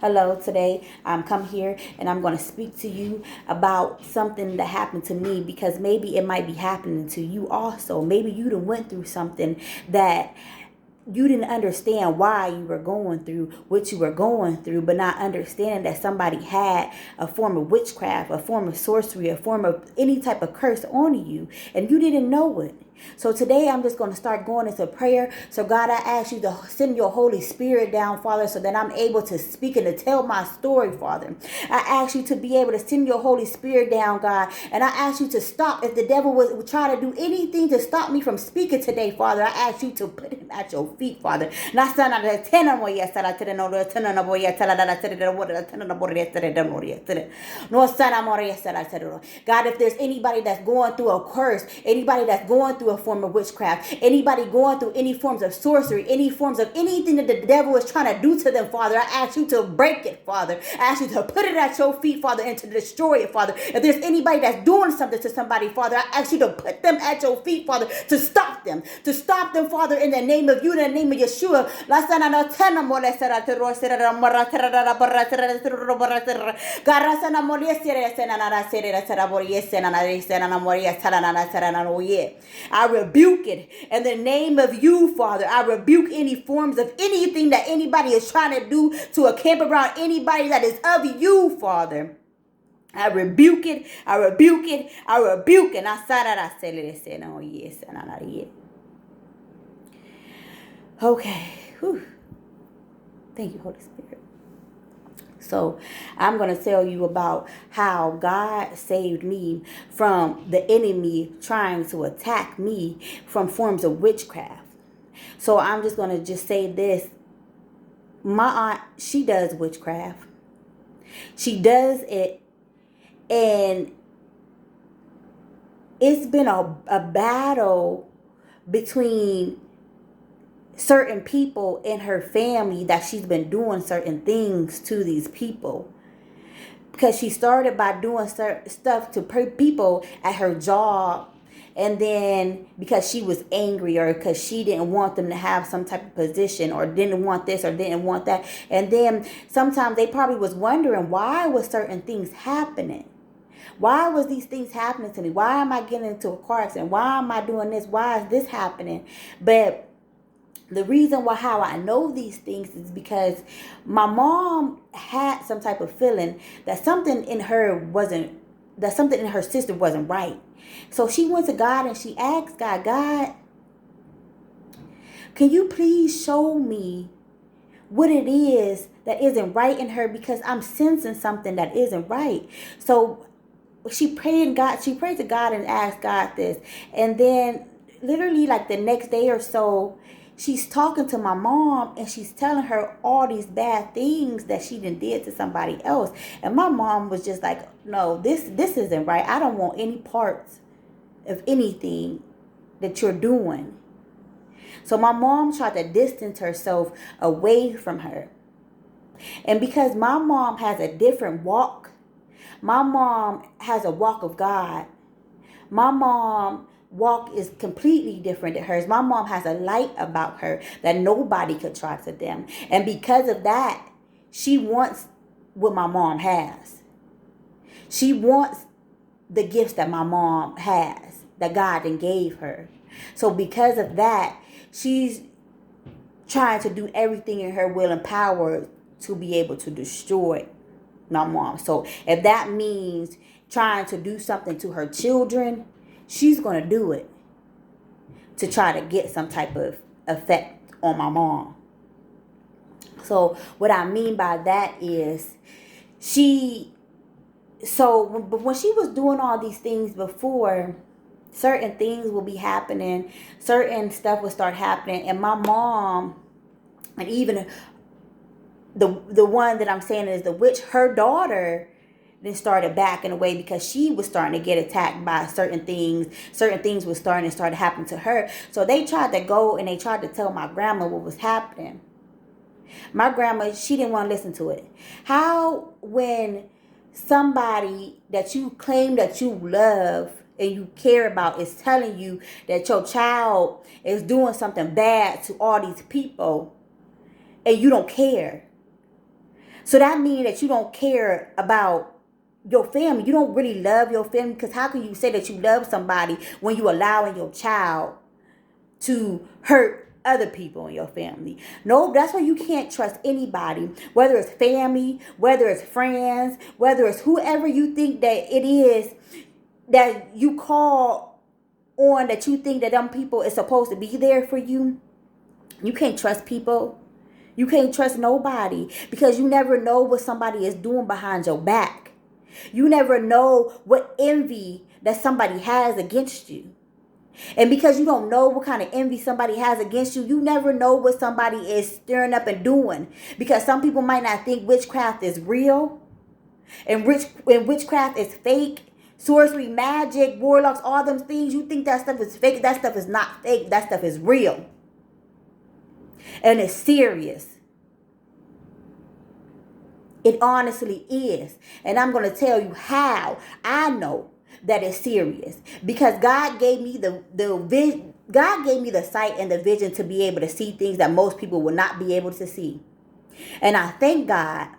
Hello, today I'm come here and I'm going to speak to you about something that happened to me because maybe it might be happening to you also. Maybe you done went through something that you didn't understand why you were going through what you were going through, but not understanding that somebody had a form of witchcraft, a form of sorcery, a form of any type of curse on you, and you didn't know it. So today I'm just going to start going into prayer. So God, I ask you to send your Holy Spirit down, Father, so that I'm able to speak and to tell my story, Father. I ask you to be able to send your Holy Spirit down, God, and I ask you to stop if the devil would try to do anything to stop me from speaking today, Father. I ask you to put him at your feet, Father. God, if there's anybody that's going through a curse, anybody that's going through a form of witchcraft, anybody going through any forms of sorcery, any forms of anything that the devil is trying to do to them, Father, I ask you to break it, Father. I ask you to put it at your feet, Father, and to destroy it, Father. If there's anybody that's doing something to somebody, Father, I ask you to put them at your feet, Father, to stop them, Father, in the name of you, in the name of Yeshua. I rebuke it in the name of you, Father. I rebuke any forms of anything that anybody is trying to do to a camp around anybody that is of you, Father. I rebuke it. I rebuke it. I rebuke it. Okay. Whew. Thank you, Holy Spirit. So I'm going to tell you about how God saved me from the enemy trying to attack me from forms of witchcraft. So I'm just going to just say this. My aunt, she does witchcraft. She does it, and it's been a battle between certain people in her family that she's been doing certain things to these people. Because she started by doing certain stuff to people at her job. And then because she was angry or because she didn't want them to have some type of position or didn't want this or didn't want that. And then sometimes they probably was wondering why was certain things happening. Why was these things happening to me? Why am I getting into a car accident? Why am I doing this? Why is this happening? But the reason why how I know these things is because my mom had some type of feeling that something in her sister wasn't right. So she went to God and she asked God, can you please show me what it is that isn't right in her, because I'm sensing something that isn't right. So she prayed to God and asked God this. And then literally like the next day or so, she's talking to my mom and she's telling her all these bad things that she did to somebody else. And my mom was just like, no, this isn't right. I don't want any parts of anything that you're doing. So my mom tried to distance herself away from her. And because my mom has a different walk, my mom has a walk of God. My mom walk is completely different than hers. My mom has a light about her that nobody could try to dim. And because of that, she wants what my mom has. She wants the gifts that my mom has, that God then gave her. So because of that, she's trying to do everything in her will and power to be able to destroy my mom. So if that means trying to do something to her children, she's going to do it to try to get some type of effect on my mom. So what I mean by that is when she was doing all these things before, certain things will be happening, certain stuff will start happening, and my mom, and even the one that I'm saying is the witch, her daughter then started backing away because she was starting to get attacked by certain things. Certain things were starting to happen to her. So they tried to go and they tried to tell my grandma what was happening. My grandma, she didn't want to listen to it. How, when somebody that you claim that you love and you care about is telling you that your child is doing something bad to all these people and you don't care? So that means that you don't care about your family. You don't really love your family, because how can you say that you love somebody when you allowing your child to hurt other people in your family? No, that's why you can't trust anybody, whether it's family, whether it's friends, whether it's whoever you think that it is that you call on, that you think that them people is supposed to be there for you. You can't trust people. You can't trust nobody, because you never know what somebody is doing behind your back. You never know what envy that somebody has against you. And because you don't know what kind of envy somebody has against you, you never know what somebody is stirring up and doing. Because some people might not think witchcraft is real, and witchcraft is fake. Sorcery, magic, warlocks, all them things. You think that stuff is fake. That stuff is not fake. That stuff is real. And it's serious. It honestly is. And I'm going to tell you how I know that it's serious. Because God gave me the vision. God gave me the sight and the vision to be able to see things that most people will not be able to see. And I thank God.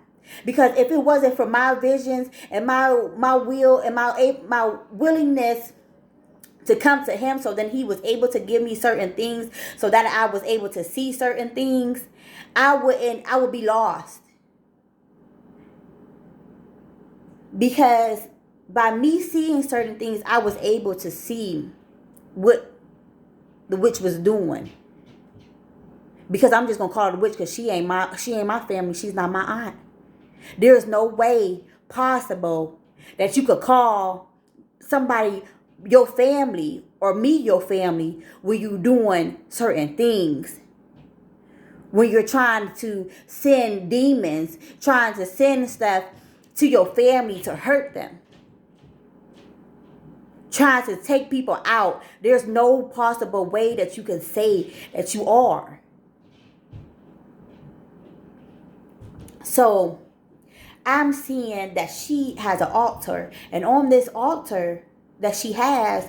Because if it wasn't for my visions and my will and my willingness to come to him, so then he was able to give me certain things, so that I was able to see certain things, I would be lost. Because by me seeing certain things, I was able to see what the witch was doing. Because I'm just gonna call her the witch, because she ain't my family. She's not my aunt. There is no way possible that you could call somebody your family, or me your family, when you doing certain things. When you're trying to send demons, trying to send stuff to your family to hurt them, trying to take people out. There's no possible way that you can say that you are. So I'm seeing that she has an altar, and on this altar that she has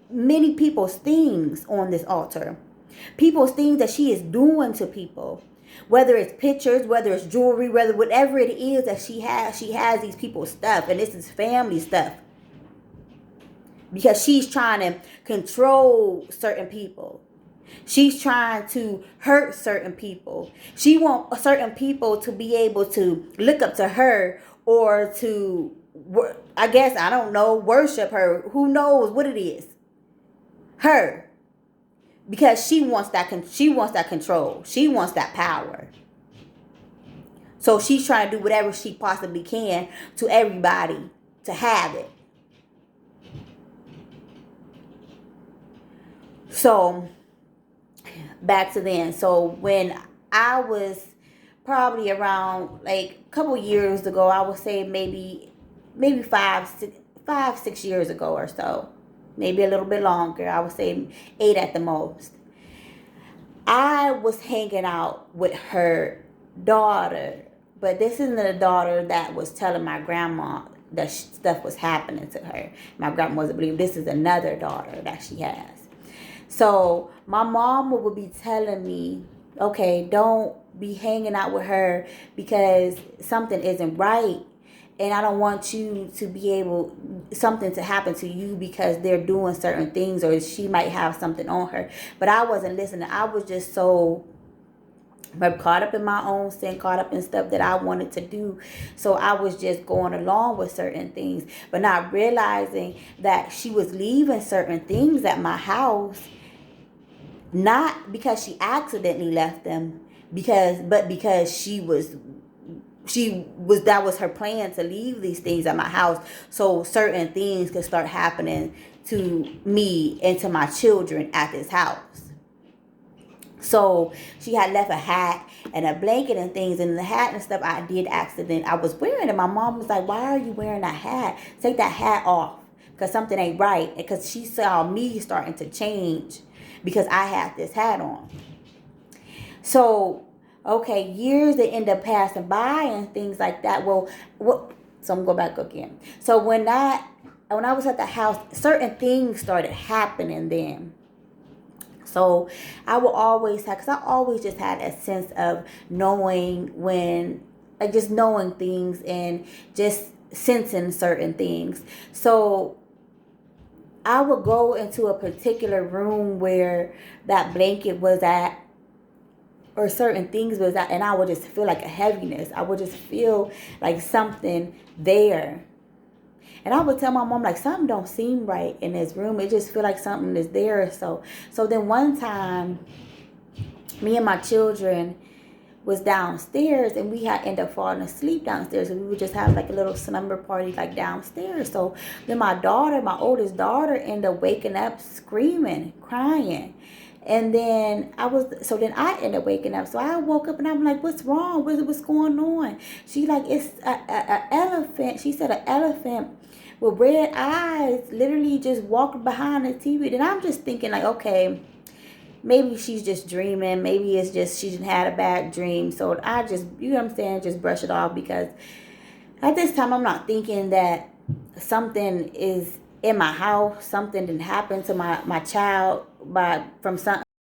many people's things on this altar. People's things that she is doing to people. Whether it's pictures, whether it's jewelry, whatever it is that she has these people's stuff, and this is family stuff. Because she's trying to control certain people. She's trying to hurt certain people. She wants certain people to be able to look up to her, or to, I guess, I don't know, worship her. Who knows what it is? Her. Because she wants that control. She wants that power. So she's trying to do whatever she possibly can to everybody to have it. So back to then. So when I was probably around, like, a couple years ago, I would say maybe 5-6 years ago or so. Maybe a little bit longer. I would say 8 at the most. I was hanging out with her daughter. But this isn't the daughter that was telling my grandma that stuff was happening to her. My grandma wasn't believing. This is another daughter that she has. So my mom would be telling me, okay, don't be hanging out with her, because something isn't right. And I don't want you to be able, something to happen to you because they're doing certain things, or she might have something on her. But I wasn't listening. I was just so caught up in my own sin, caught up in stuff that I wanted to do. So I was just going along with certain things, but not realizing that she was leaving certain things at my house, not because she accidentally left them, but because she was that was her plan, to leave these things at my house, so certain things could start happening to me and to my children at this house. So she had left a hat and a blanket and things, and the hat and stuff I was wearing, and my mom was like, why are you wearing that hat? Take that hat off, because something ain't right. Because she saw me starting to change because I had this hat on. So okay, years that end up passing by and things like that. So I'm going back again. So when I was at the house, certain things started happening then. So I will always have, because I always just had a sense of knowing when like just knowing things and just sensing certain things. So I would go into a particular room where that blanket was at, or certain things was at, and I would just feel like a heaviness. I would just feel like something there. And I would tell my mom, like, something don't seem right in this room. It just feel like something is there. So then one time, me and my children was downstairs, and we had ended up falling asleep downstairs, and we would just have like a little slumber party like downstairs. So then my oldest daughter, ended up waking up screaming, crying. And then then I ended up waking up. So I woke up and I'm like, what's wrong? What's going on? She like, it's a elephant. She said an elephant with red eyes literally just walked behind the TV. Then I'm just thinking like, okay, maybe she's just dreaming. Maybe it's just she had a bad dream. So I just, you know what I'm saying, just brush it off, because at this time I'm not thinking that something is in my house, something didn't happen to my child from some